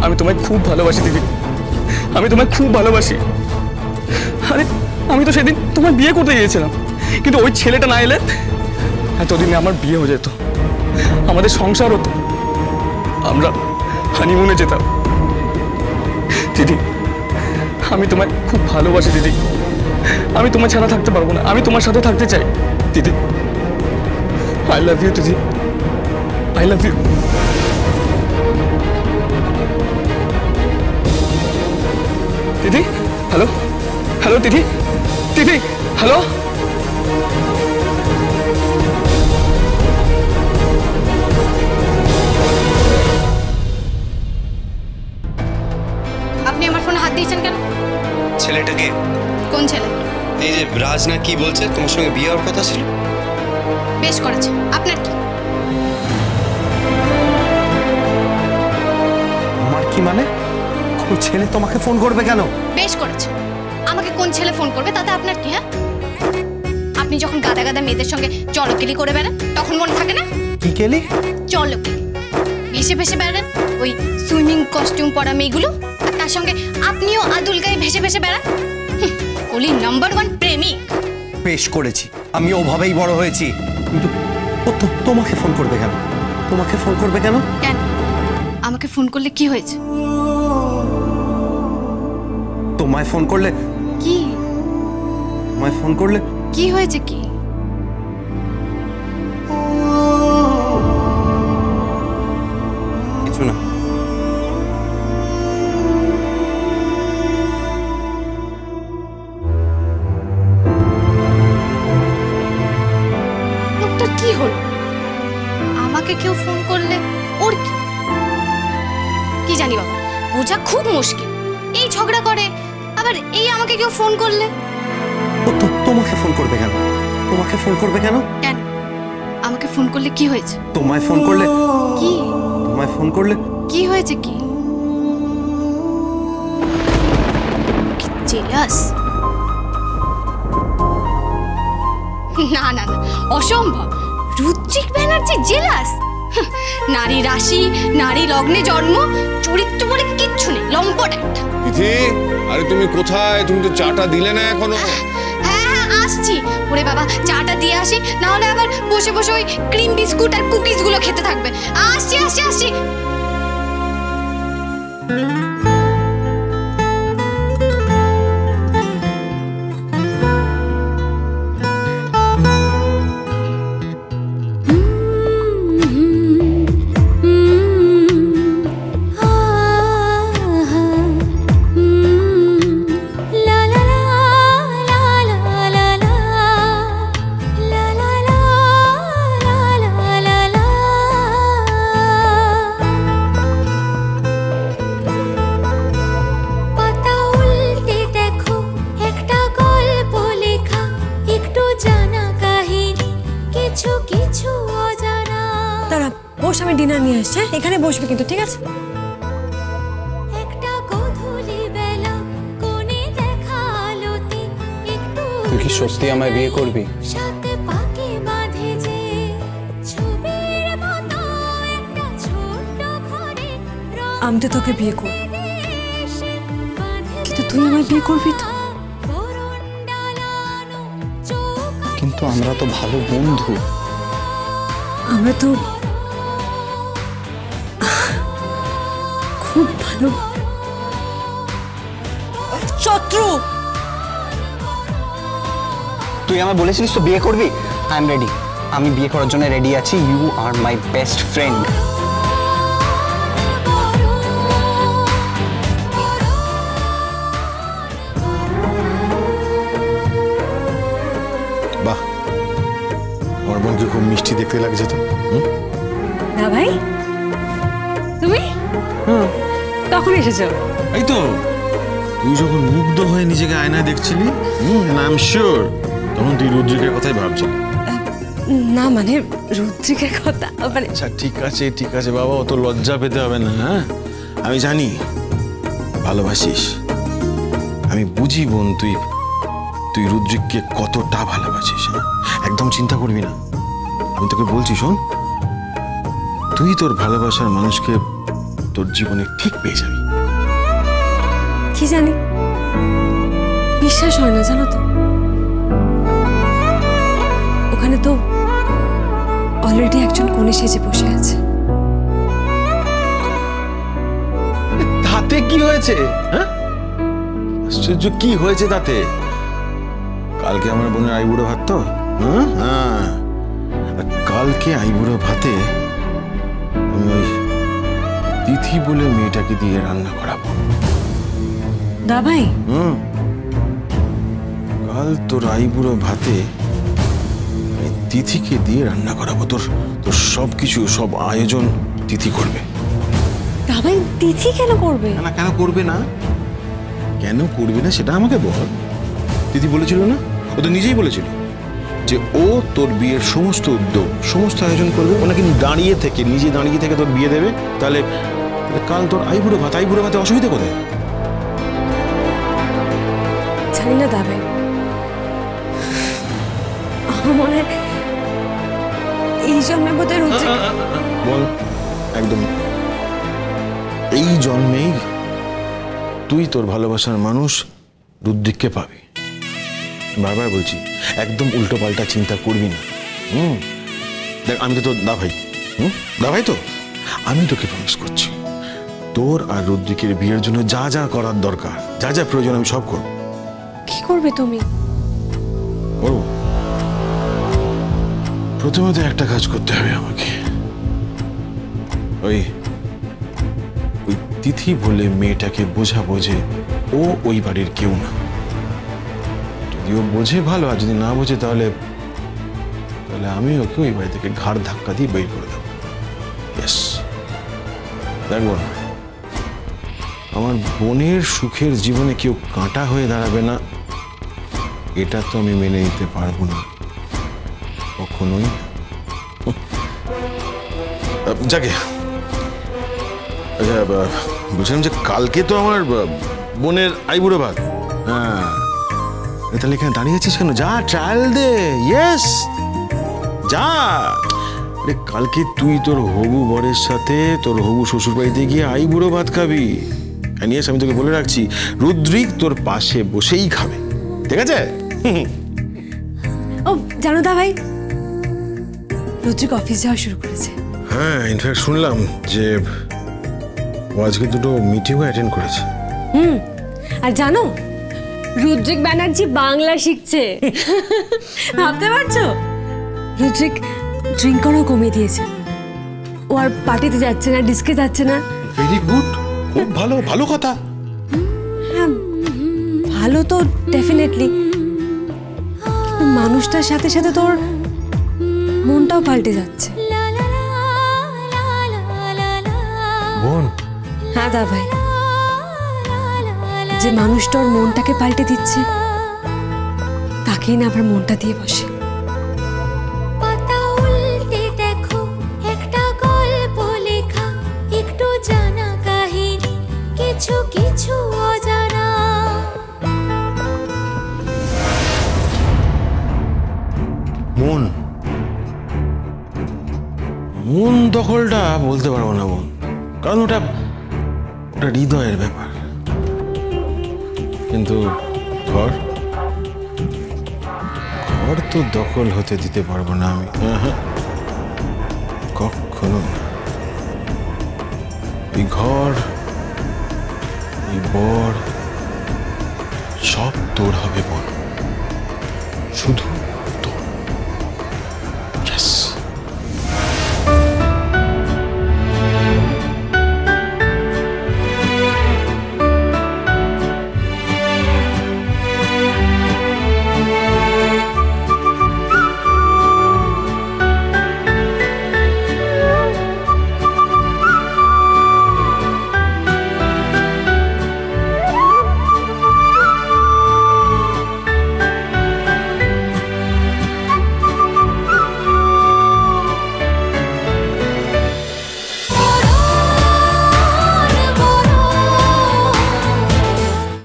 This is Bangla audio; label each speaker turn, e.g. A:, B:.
A: আমি তোমায় খুব ভালোবাসি দিদি, আমি তোমায় খুব ভালোবাসি। আরে আমি তো সেদিন তোমার বিয়ে করতে গিয়েছিলাম, কিন্তু ওই ছেলেটা না এলে এতদিনে আমার বিয়ে হয়ে যেত, আমাদের সংসার হতো, আমরা হানিমুনে যেতাম। দিদি আমি তোমায় খুব ভালোবাসি দিদি, আমি তোমায় ছাড়া থাকতে পারবো না, আমি তোমার সাথে থাকতে চাই দিদি। আই লাভ ইউ দিদি, আই লাভ ইউ। দিদি হ্যালো, হ্যালো দিদি, দিদি হ্যালো।
B: আপনি আমার ফোনে হাত দিয়েছেন কেন?
C: ছেলেটাকে?
B: কোন ছেলে?
C: এই যে রাজ না কি বলছে, তোমার সঙ্গে বিয়ে হওয়ার কথা ছিল।
B: বেশ করেছে, আপনার কি?
D: আমার কি মানে? কোন ছেলে তোমাকে ফোন করবে কেন?
B: বেশ করেছে, আমাকে কোন ছেলে ফোন করবে তাতে আপনার কি? হ্যাঁ, আপনি যখন গাদা গাদা মেয়েদের সঙ্গে চলকেলি করে বেড়ান তখন মনে থাকে না?
D: কি কেলি?
B: চলকেলি, ভেসে ভেসে বেড়ান ওই সুইমিং কস্টিউম পরা মেয়েগুলো, আর তার সঙ্গে আপনিও আদুল গায়ে ভেসে ভেসে বেড়ান। ওলি নাম্বার 1 প্রেমিক।
D: বেশ করেছি, আমি ওভাবেই বড় হয়েছি, কিন্তু ও তো তোমাকে ফোন করবে কেন? তোমাকে ফোন করবে কেন?
B: কেন? আমাকে ফোন করলে কি হয়েছে?
D: তোমায় ফোন করলে
B: কি?
D: তোমায় ফোন করলে
B: কি হয়েছে কি?
C: কিছু না।
B: লোকটার কি হলো? আমাকে কেউ ফোন করলে ওর কি? কি জানি বাবা, বোঝা খুব মুশকিল। এই ঝগড়া করে, আবার এই আমাকে কেউ ফোন করলে।
D: ও তো তোমাকে ফোন করবে কেন? তোমাকে ফোন করবে কেন?
B: কেন? আমাকে ফোন করলে কি হয়েছে?
D: তোমায় ফোন করলে
B: কি?
D: তোমায় ফোন করলে
B: কি হয়েছে কি? জেলাস? না না না, অসম্ভব। রুদ্রিক ব্যানার্জি জেলাস? নারী রাশি, নারী লগ্নে জন্ম, চরিত্র বলে কিচ্ছু নেই, লম্পট একটা।
E: তিথি, আরে তুমি কোথায়? তুমি তো চাটা দিলে না এখনো।
B: হ্যাঁ আসছি। ওরে বাবা, চাটা দিয়ে আসি, না হলে আবার বসে বসে ওই ক্রিম বিস্কুট আর কুকিজ গুলো খেতে থাকবে। আসছি আসছি আসছি।
F: আমি ডিনার নিয়ে আসছি, এখানে বসবে কিন্তু, ঠিক আছে?
C: তুই কি সত্যি আমায় বিয়ে করবি?
F: আমি তো তোকে বিয়ে করব, কিন্তু তুই আমায় বিয়ে করবি তো?
C: কিন্তু আমরা তো ভালো বন্ধু।
F: আমরা তো খুব ভালো শত্রু।
C: তুই আমায় বলেছিলিস তো বিয়ে করবি। আই এম রেডি, আমি বিয়ে করার জন্য রেডি আছি। You are my best friend.
E: বাহ, আমার বোনকে খুব মিষ্টি দেখতে লাগছে তো।
F: না ভাই, তুমি কখন এসেছো?
E: এই তো তুই যখন মুগ্ধ হয়ে নিজেকে আয়নায় দেখছিলি, আই এম শিওর তখন তুই রুদ্রিকের কথাই ভাবছিলি।
F: না মানে রুদ্রিকের কথা মানে।
E: আচ্ছা ঠিক আছে বাবা, অত লজ্জা পেতে হবে না। হ্যাঁ আমি জানি ভালোবাসিস, আমি বুঝি বোন, তুই রুদ্রিককে কতটা ভালোবাসিস। একদম চিন্তা করবি না, আমি তোকে বলছি শোন, তুই তোর ভালোবাসার মানুষকে তোর জীবনে ঠিক পেয়ে যাবি।
F: কি জানি, বিশ্বাস হয় না জানো তো। ওখানে তো অলরেডি একজন কনে সেজে বসে আছে।
E: তাতে কি হয়েছে? হ্যাঁ, আশ্চর্য, কি হয়েছে তাতে? কালকে আমার বোনের আইবুড়ো ভাত তো, হ্যাঁ, আর কালকে আইবুড়ো ভাতে আমি ওই তিথি বলে মেয়েটাকে দিয়ে রান্না করাবো।
F: দাভাই,
E: কাল তোর আইবুড়ো ভাতে আমি তিথিকে দিয়ে রান্না করাবো। তোর তোর সবকিছু, সব আয়োজন তিথি করবে।
F: দাভাই তিথি কেন করবে?
E: না, কেন করবে না? কেন করবে না সেটা আমাকে বল। তিথি বলেছিল না, ও তো নিজেই বলেছিল যে ও তোর বিয়ের সমস্ত উদ্যোগ, সমস্ত আয়োজন করবে। ও নাকি দাঁড়িয়ে থেকে, নিজে দাঁড়িয়ে থেকে তোর বিয়ে দেবে। তাহলে কাল তোর আইবুড়ো ভাতে অসুবিধা কোথায়?
F: জানি না দাভাই, আমার মনে হয় এই জন্মে বোধহয় রুদ্রিক।
E: বল, একদম এই জন্মেই তুই তোর ভালোবাসার মানুষ রুদ্রিককে পাবি। বারবার বলছি, একদম উল্টো পাল্টা চিন্তা করবি না। দেখ, আমি তো তোর দাভাই, দাভাই তো, আমি তোকে প্রমিস করছি, তোর আর রুদ্রিকের বিয়ের জন্য যা যা করার দরকার, যা যা প্রয়োজন, আমি সব করব।
F: কি করবে তুমি?
E: করবো। প্রথমে তো একটা কাজ করতে হবে আমাকে। ওই তিথি বলে মেয়েটাকে বোঝাবো যে ও ওই বাড়ির কেউ না। যদি ও বোঝে ভালো, আর যদি না বোঝে তাহলে আমি ওকে ওই বাড়ি থেকে ঘাড় ধাক্কা দিয়ে বের করে দেবো। ইয়েস, দেখবো না আমার বোনের সুখের জীবনে কেউ কাঁটা হয়ে দাঁড়াবে না, এটা তো আমি মেনে নিতে পারবো না কখনোই। যাকে বলছিলাম যে কালকে তো আমার বোনের আইবুড়ো ভাত। হ্যাঁ, তাহলে এখানে দাঁড়িয়ে আছিস কেন? যা, ট্রায়াল দে। ইয়েস, যা। কালকে তুই তোর হবু বরের সাথে তোর হবু শ্বশুর বাড়িতে গিয়ে আইবুড়ো ভাত খাবি। ইয়েস, আমি তোকে বলে রাখছি, রুদ্রিক তোর পাশে বসেই খাবে, ঠিক আছে?
F: ও জানো দাভাই, রুদ্রিক অফিস যাওয়া শুরু করেছে।
E: হ্যাঁ, ইনফ্যাক্ট শুনলাম যে ও আজকে দুটো মিটিংও অ্যাটেন্ড করেছে।
F: আর জানো, রুদ্রিক ব্যানার্জি বাংলা শিখছে। ভাবতে পারছো? রুদ্রিক ড্রিঙ্ক করাও কমিয়ে দিয়েছে। ও আর পার্টিতে যাচ্ছে না, ডিস্কে যাচ্ছে না।
E: ভেরি গুড, খুব ভালো, ভালো কথা।
F: হ্যাঁ, ভালো তো ডেফিনেটলি, মানুষটার সাথে সাথে তোর মনটাও পাল্টে যাচ্ছে।
E: বোন?
F: হ্যাঁ দা ভাই, যে মানুষটার মনটাকে পাল্টে দিচ্ছে তাকেই না আবার মনটা দিয়ে বসে।
G: কিছু অজানা।
E: মন দখলটা বলতে পারবো না বোন, কারণ ওটা হৃদয়ের ব্যাপার। কিন্তু ঘর তো দখল হতে দিতে পারবো না আমি, কখনো না। এই ঘর, এই বর সব তোর হবে বোন।